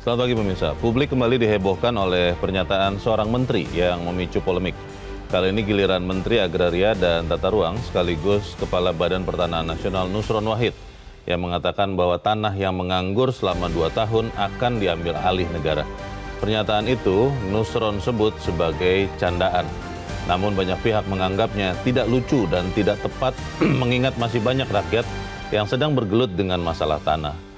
Selamat pagi pemirsa. Publik kembali dihebohkan oleh pernyataan seorang menteri yang memicu polemik. Kali ini giliran Menteri Agraria dan Tata Ruang sekaligus Kepala Badan Pertanahan Nasional Nusron Wahid yang mengatakan bahwa tanah yang menganggur selama 2 tahun akan diambil alih negara. Pernyataan itu Nusron sebut sebagai candaan. Namun banyak pihak menganggapnya tidak lucu dan tidak tepat mengingat masih banyak rakyat yang sedang bergelut dengan masalah tanah.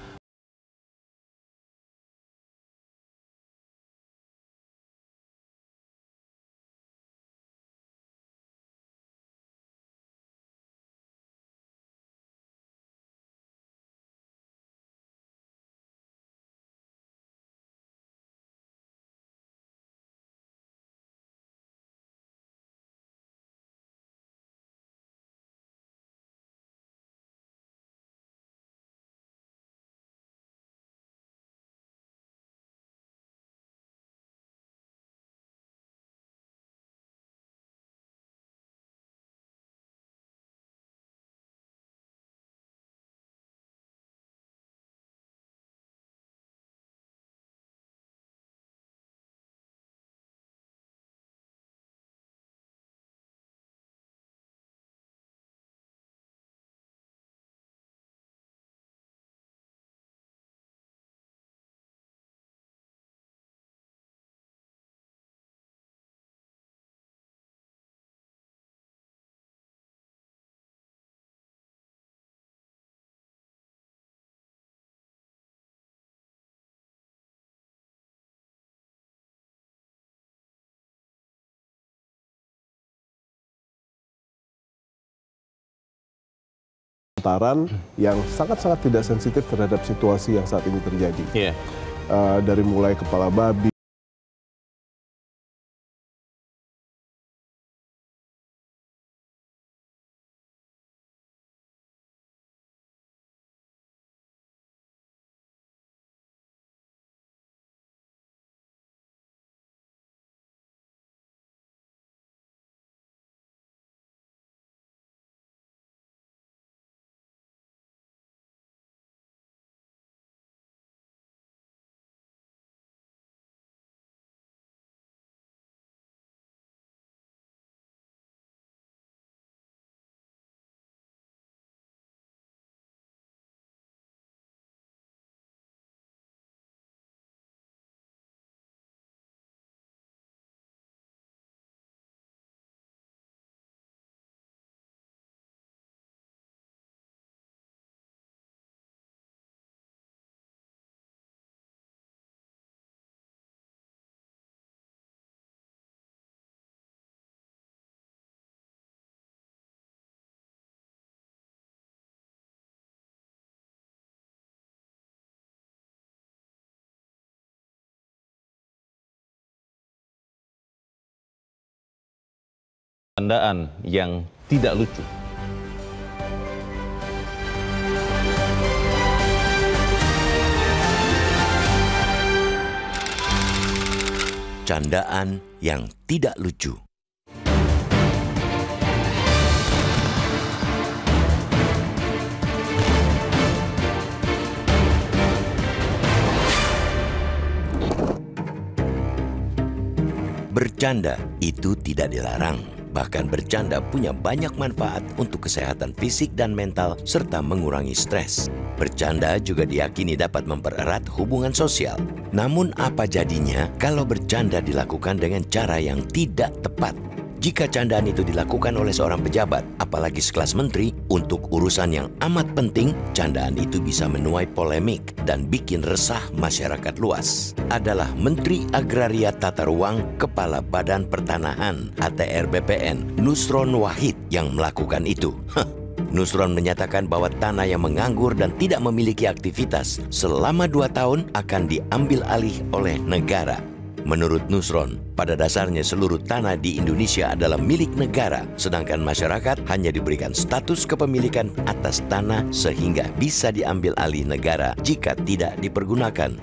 Yang sangat-sangat tidak sensitif terhadap situasi yang saat ini terjadi. Dari mulai kepala babi, Candaan yang tidak lucu. Candaan yang tidak lucu. Bercanda itu tidak dilarang. Bahkan bercanda punya banyak manfaat untuk kesehatan fisik dan mental serta mengurangi stres. Bercanda juga diyakini dapat mempererat hubungan sosial. Namun apa jadinya kalau bercanda dilakukan dengan cara yang tidak tepat? Jika candaan itu dilakukan oleh seorang pejabat, apalagi sekelas menteri, untuk urusan yang amat penting, candaan itu bisa menuai polemik dan bikin resah masyarakat luas. Adalah Menteri Agraria Tata Ruang Kepala Badan Pertanahan (ATR BPN) Nusron Wahid yang melakukan itu. Nusron menyatakan bahwa tanah yang menganggur dan tidak memiliki aktivitas selama 2 tahun akan diambil alih oleh negara. Menurut Nusron, pada dasarnya seluruh tanah di Indonesia adalah milik negara, sedangkan masyarakat hanya diberikan status kepemilikan atas tanah sehingga bisa diambil alih negara jika tidak dipergunakan.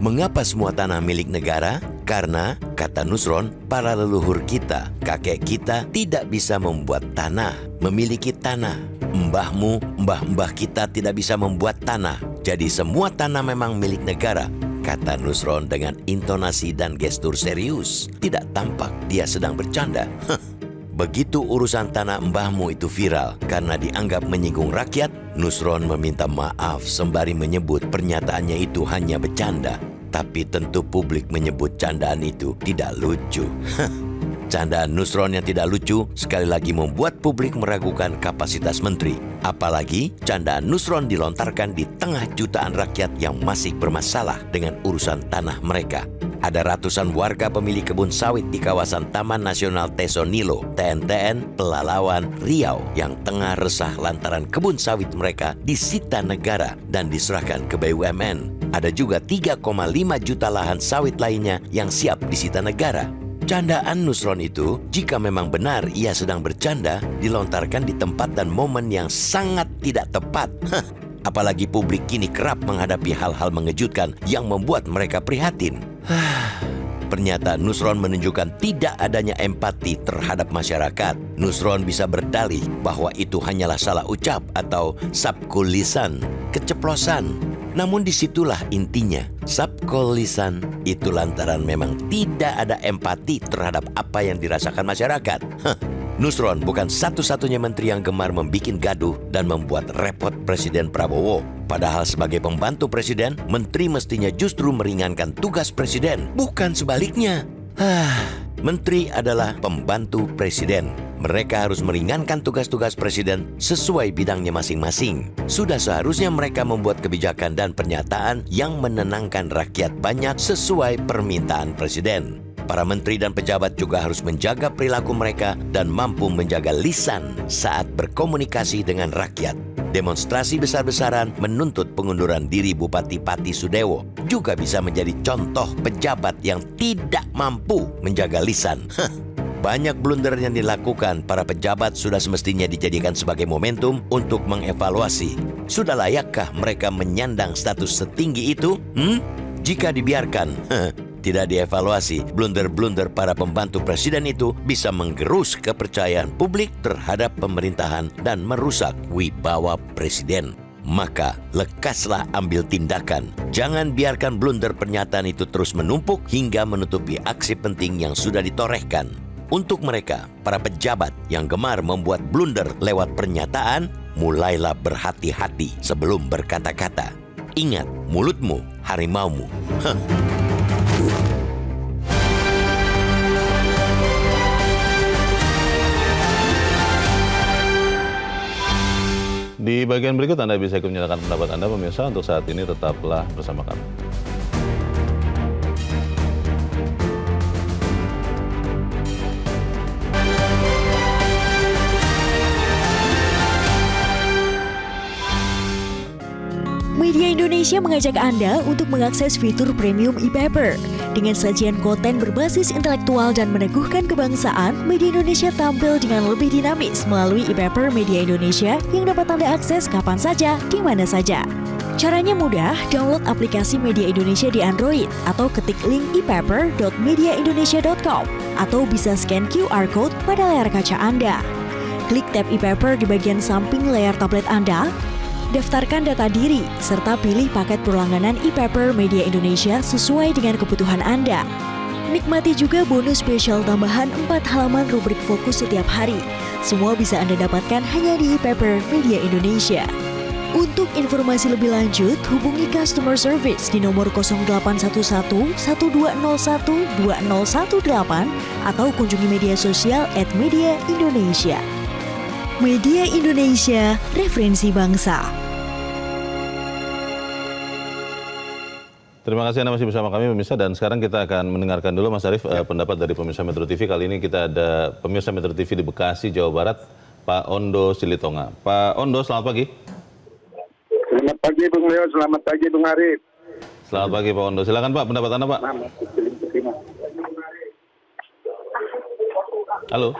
Mengapa semua tanah milik negara? Karena, kata Nusron, para leluhur kita, kakek kita tidak bisa membuat tanah, memiliki tanah. Mbah-mbah kita tidak bisa membuat tanah. Jadi semua tanah memang milik negara. kata Nusron dengan intonasi dan gestur serius. Tidak tampak dia sedang bercanda. Begitu urusan tanah mbahmu itu viral karena dianggap menyinggung rakyat, Nusron meminta maaf sembari menyebut pernyataannya itu hanya bercanda. Tapi tentu publik menyebut candaan itu tidak lucu. Candaan Nusron yang tidak lucu sekali lagi membuat publik meragukan kapasitas menteri. Apalagi candaan Nusron dilontarkan di tengah jutaan rakyat yang masih bermasalah dengan urusan tanah mereka. Ada ratusan warga pemilik kebun sawit di kawasan Taman Nasional Tesonilo, TNTN, Pelalawan, Riau yang tengah resah lantaran kebun sawit mereka disita negara dan diserahkan ke BUMN. Ada juga 3,5 juta lahan sawit lainnya yang siap disita negara. Candaan Nusron itu, jika memang benar ia sedang bercanda, dilontarkan di tempat dan momen yang sangat tidak tepat. Apalagi publik kini kerap menghadapi hal-hal mengejutkan yang membuat mereka prihatin. Pernyataan Nusron menunjukkan tidak adanya empati terhadap masyarakat. Nusron bisa berdalih bahwa itu hanyalah salah ucap atau sabkul lisan, keceplosan. Namun disitulah intinya, sabkul lisan itu lantaran memang tidak ada empati terhadap apa yang dirasakan masyarakat. Nusron bukan satu-satunya menteri yang gemar membikin gaduh dan membuat repot Presiden Prabowo. Padahal sebagai pembantu presiden, menteri mestinya justru meringankan tugas presiden, bukan sebaliknya. Menteri adalah pembantu presiden. Mereka harus meringankan tugas-tugas presiden sesuai bidangnya masing-masing. Sudah seharusnya mereka membuat kebijakan dan pernyataan yang menenangkan rakyat banyak sesuai permintaan presiden. Para menteri dan pejabat juga harus menjaga perilaku mereka dan mampu menjaga lisan saat berkomunikasi dengan rakyat. Demonstrasi besar-besaran menuntut pengunduran diri Bupati Pati Sudewo juga bisa menjadi contoh pejabat yang tidak mampu menjaga lisan. Banyak blunder yang dilakukan para pejabat sudah semestinya dijadikan sebagai momentum untuk mengevaluasi. Sudah layakkah mereka menyandang status setinggi itu? Jika dibiarkan, tidak dievaluasi, blunder-blunder para pembantu presiden itu bisa menggerus kepercayaan publik terhadap pemerintahan dan merusak wibawa presiden. Maka lekaslah ambil tindakan. Jangan biarkan blunder pernyataan itu terus menumpuk hingga menutupi aksi penting yang sudah ditorehkan. Untuk mereka, para pejabat yang gemar membuat blunder lewat pernyataan, mulailah berhati-hati sebelum berkata-kata. Ingat, mulutmu harimaumu. Di bagian berikut Anda bisa menyatakan pendapat Anda, pemirsa. Untuk saat ini tetaplah bersama kami. Media Indonesia mengajak Anda untuk mengakses fitur premium e-paper. Dengan sajian konten berbasis intelektual dan meneguhkan kebangsaan, Media Indonesia tampil dengan lebih dinamis melalui e-paper Media Indonesia yang dapat Anda akses kapan saja, di mana saja. Caranya mudah, download aplikasi Media Indonesia di Android atau ketik link e-paper.mediaindonesia.com atau bisa scan QR Code pada layar kaca Anda. Klik tab e-paper di bagian samping layar tablet Anda. Daftarkan data diri, serta pilih paket berlangganan e-paper Media Indonesia sesuai dengan kebutuhan Anda. Nikmati juga bonus spesial tambahan 4 halaman rubrik fokus setiap hari. Semua bisa Anda dapatkan hanya di e-paper Media Indonesia. Untuk informasi lebih lanjut, hubungi customer service di nomor 0811 1201 2018 atau kunjungi media sosial @mediaindonesia. Media Indonesia, referensi bangsa. Terima kasih Anda masih bersama kami pemirsa, dan sekarang kita akan mendengarkan dulu Mas Arief pendapat dari pemirsa Metro TV. Kali ini kita ada pemirsa Metro TV di Bekasi, Jawa Barat, Pak Ondo Silitonga. Pak Ondo, selamat pagi. Selamat pagi Bung Leo, selamat pagi Bung Arief. Selamat pagi Pak Ondo, silakan Pak pendapat Anda Pak. Halo.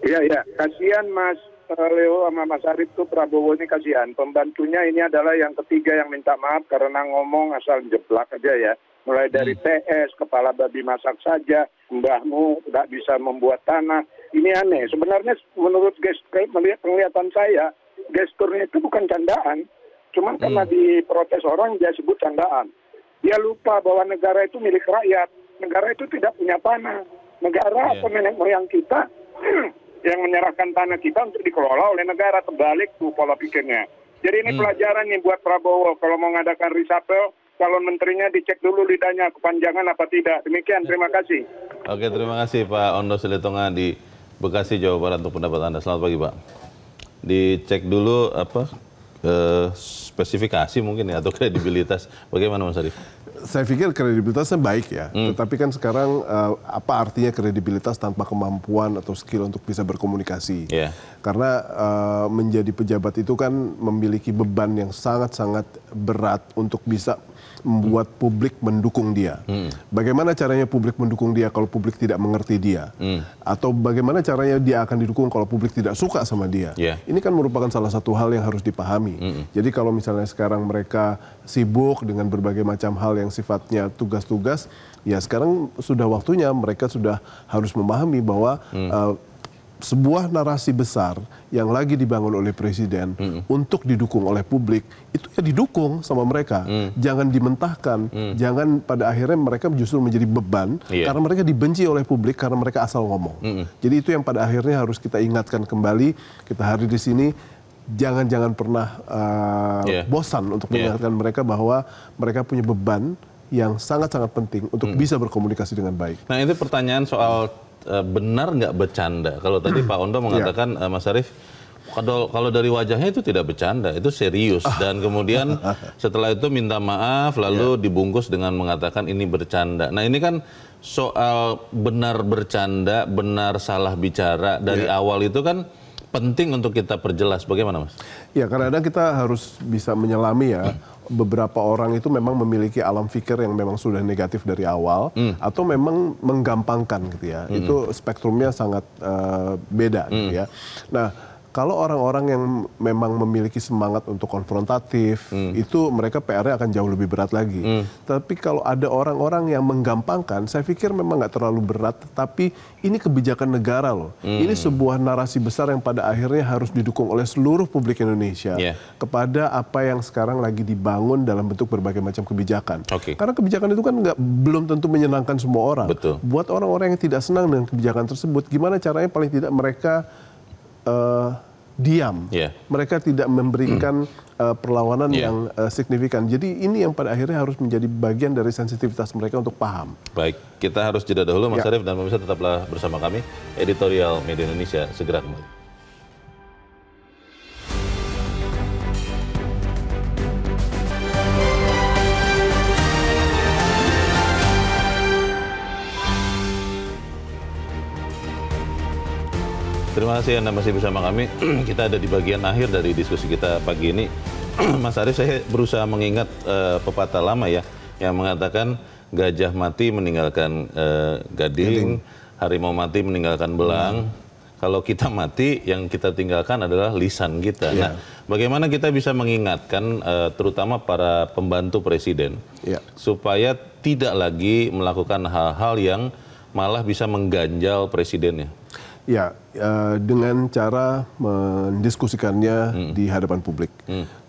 Iya, kasihan Mas Leo sama Mas Arief tuh, Prabowo ini kasihan. Pembantunya ini adalah yang ketiga yang minta maaf karena ngomong asal jeblak aja ya. Mulai dari TS, kepala babi masak saja, mbahmu nggak bisa membuat tanah. Ini aneh. Sebenarnya menurut penglihatan saya, gesturnya itu bukan candaan. Cuman karena diprotes orang dia sebut candaan. Dia lupa bahwa negara itu milik rakyat. Negara itu tidak punya tanah. Negara atau nenek moyang kita yang menyerahkan tanah kita untuk dikelola oleh negara. Terbalik tuh pola pikirnya. Jadi ini pelajaran nih buat Prabowo. Kalau mau mengadakan reshuffle, calon menterinya dicek dulu lidahnya kepanjangan apa tidak. Demikian, terima kasih. Oke, terima kasih Pak Ondo Silitonga di Bekasi, Jawa Barat untuk pendapat Anda. Selamat pagi Pak. Dicek dulu spesifikasi mungkin ya atau kredibilitas. Bagaimana Mas Arief? Saya pikir kredibilitasnya baik ya, tetapi kan sekarang apa artinya kredibilitas tanpa kemampuan atau skill untuk bisa berkomunikasi? Karena menjadi pejabat itu kan memiliki beban yang sangat-sangat berat untuk bisa membuat publik mendukung dia. Bagaimana caranya publik mendukung dia kalau publik tidak mengerti dia? Atau bagaimana caranya dia akan didukung kalau publik tidak suka sama dia? Ini kan merupakan salah satu hal yang harus dipahami. Jadi kalau misalnya sekarang mereka sibuk dengan berbagai macam hal yang sifatnya tugas-tugas, ya sekarang sudah waktunya mereka sudah harus memahami bahwa sebuah narasi besar yang lagi dibangun oleh presiden untuk didukung oleh publik, itu ya didukung sama mereka. Jangan dimentahkan, jangan pada akhirnya mereka justru menjadi beban karena mereka dibenci oleh publik karena mereka asal ngomong. Jadi itu yang pada akhirnya harus kita ingatkan kembali, kita hari di sini, jangan pernah bosan untuk mengingatkan mereka bahwa mereka punya beban yang sangat-sangat penting untuk bisa berkomunikasi dengan baik. Nah itu pertanyaan soal benar nggak bercanda? Kalau tadi Pak Ondo mengatakan, Mas Arief, kalau dari wajahnya itu tidak bercanda, itu serius. Dan kemudian setelah itu minta maaf, lalu dibungkus dengan mengatakan ini bercanda. Nah ini kan soal benar bercanda, benar salah bicara, dari awal itu kan penting untuk kita perjelas. Bagaimana Mas? Ya kadang-kadang kita harus bisa menyelami ya. Beberapa orang itu memang memiliki alam pikir yang memang sudah negatif dari awal atau memang menggampangkan gitu ya. Itu spektrumnya sangat beda gitu ya. Nah, kalau orang-orang yang memang memiliki semangat untuk konfrontatif, itu mereka PR-nya akan jauh lebih berat lagi. Tapi kalau ada orang-orang yang menggampangkan, saya pikir memang nggak terlalu berat, tapi ini kebijakan negara loh. Ini sebuah narasi besar yang pada akhirnya harus didukung oleh seluruh publik Indonesia kepada apa yang sekarang lagi dibangun dalam bentuk berbagai macam kebijakan. Karena kebijakan itu kan belum tentu menyenangkan semua orang. Buat orang-orang yang tidak senang dengan kebijakan tersebut, gimana caranya paling tidak mereka diam, mereka tidak memberikan perlawanan yang signifikan. Jadi ini yang pada akhirnya harus menjadi bagian dari sensitivitas mereka untuk paham. Baik, kita harus jeda dahulu Mas Arief dan pemirsa tetaplah bersama kami. Editorial Media Indonesia segera kembali. Terima kasih Anda masih bersama kami. Kita ada di bagian akhir dari diskusi kita pagi ini. Mas Arief, saya berusaha mengingat pepatah lama ya, yang mengatakan gajah mati meninggalkan gading, harimau mati meninggalkan belang. Kalau kita mati, yang kita tinggalkan adalah lisan kita. Nah, bagaimana kita bisa mengingatkan terutama para pembantu presiden supaya tidak lagi melakukan hal-hal yang malah bisa mengganjal presidennya? Ya, dengan cara mendiskusikannya di hadapan publik.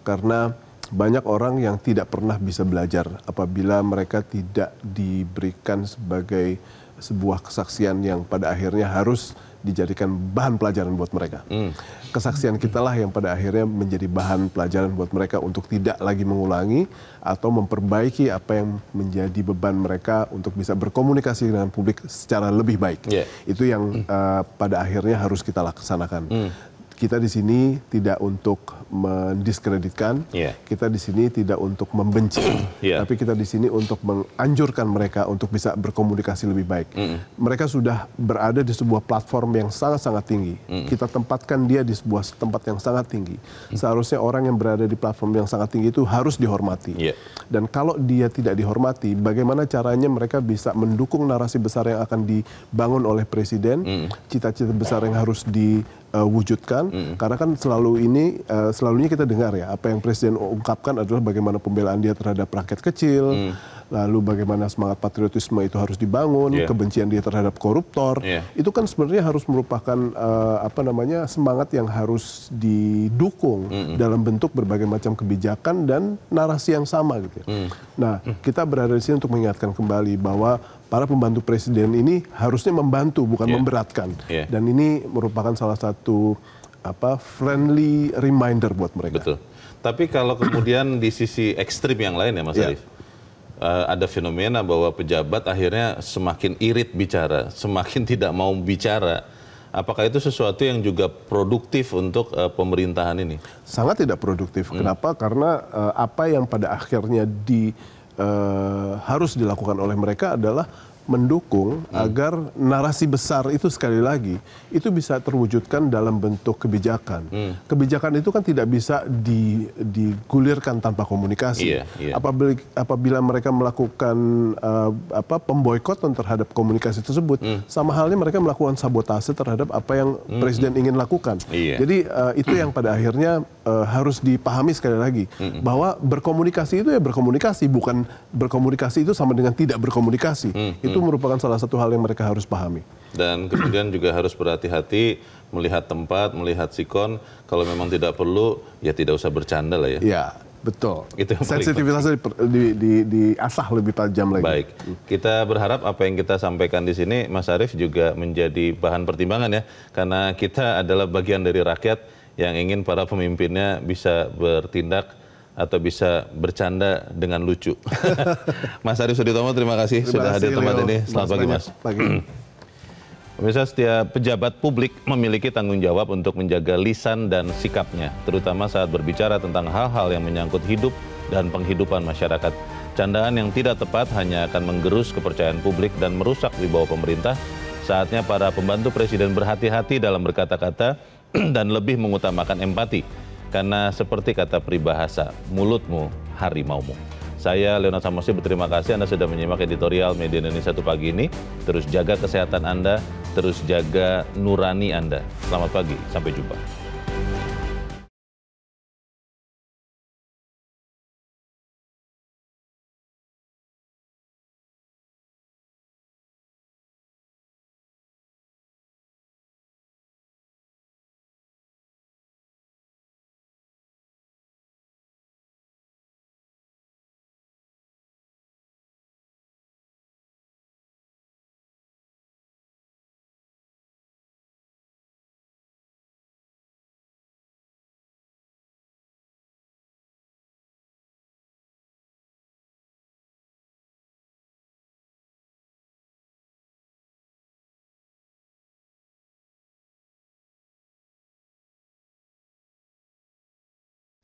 Karena banyak orang yang tidak pernah bisa belajar apabila mereka tidak diberikan sebagai sebuah kesaksian yang pada akhirnya harus dijadikan bahan pelajaran buat mereka. Kesaksian kita lah yang pada akhirnya menjadi bahan pelajaran buat mereka untuk tidak lagi mengulangi atau memperbaiki apa yang menjadi beban mereka untuk bisa berkomunikasi dengan publik secara lebih baik. Itu yang pada akhirnya harus kita laksanakan. Kita di sini tidak untuk mendiskreditkan, kita di sini tidak untuk membenci, tapi kita di sini untuk menganjurkan mereka untuk bisa berkomunikasi lebih baik. Mereka sudah berada di sebuah platform yang sangat-sangat tinggi. Kita tempatkan dia di sebuah tempat yang sangat tinggi. Seharusnya orang yang berada di platform yang sangat tinggi itu harus dihormati. Dan kalau dia tidak dihormati, bagaimana caranya mereka bisa mendukung narasi besar yang akan dibangun oleh presiden, cita-cita besar yang harus diwujudkan, karena kan selalunya kita dengar ya, apa yang presiden ungkapkan adalah bagaimana pembelaan dia terhadap rakyat kecil, lalu bagaimana semangat patriotisme itu harus dibangun, kebencian dia terhadap koruptor, itu kan sebenarnya harus merupakan semangat yang harus didukung dalam bentuk berbagai macam kebijakan dan narasi yang sama gitu. Nah, kita berada di sini untuk mengingatkan kembali bahwa para pembantu presiden ini harusnya membantu bukan memberatkan, dan ini merupakan salah satu friendly reminder buat mereka. Betul. Tapi kalau kemudian di sisi ekstrim yang lain ya Mas Arief, ada fenomena bahwa pejabat akhirnya semakin irit bicara, semakin tidak mau bicara. Apakah itu sesuatu yang juga produktif untuk pemerintahan ini? Sangat tidak produktif. Kenapa? Karena apa yang pada akhirnya harus dilakukan oleh mereka adalah mendukung agar narasi besar itu sekali lagi itu bisa terwujudkan dalam bentuk kebijakan. Kebijakan itu kan tidak bisa digulirkan tanpa komunikasi. Apabila mereka melakukan pemboikotan terhadap komunikasi tersebut, sama halnya mereka melakukan sabotase terhadap apa yang presiden ingin lakukan. Jadi itu yang pada akhirnya harus dipahami sekali lagi bahwa berkomunikasi itu ya berkomunikasi, bukan berkomunikasi itu sama dengan tidak berkomunikasi. Itu merupakan salah satu hal yang mereka harus pahami. Dan kemudian juga harus berhati-hati melihat tempat, melihat sikon. Kalau memang tidak perlu, ya tidak usah bercanda lah ya. Ya, betul. Itu yang sensitivitasnya diasah lebih tajam lagi. Baik, kita berharap apa yang kita sampaikan di sini, Mas Arief, juga menjadi bahan pertimbangan ya. Karena kita adalah bagian dari rakyat yang ingin para pemimpinnya bisa bertindak atau bisa bercanda dengan lucu. Mas Arief Suditomo, terima kasih sudah hadir tempat ini. Selamat pagi, Mas. Pemirsa, setiap pejabat publik memiliki tanggung jawab untuk menjaga lisan dan sikapnya, terutama saat berbicara tentang hal-hal yang menyangkut hidup dan penghidupan masyarakat. Candaan yang tidak tepat hanya akan menggerus kepercayaan publik dan merusak wibawa pemerintah. Saatnya para pembantu presiden berhati-hati dalam berkata-kata dan lebih mengutamakan empati. Karena seperti kata peribahasa, mulutmu harimaumu. Saya Leonard Samosi berterima kasih Anda sudah menyimak editorial Media Indonesia 1 pagi ini. Terus jaga kesehatan Anda, terus jaga nurani Anda. Selamat pagi, sampai jumpa.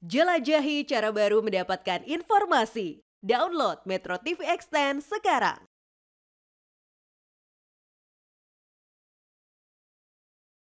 Jelajahi cara baru mendapatkan informasi. Download Metro TV Extend sekarang.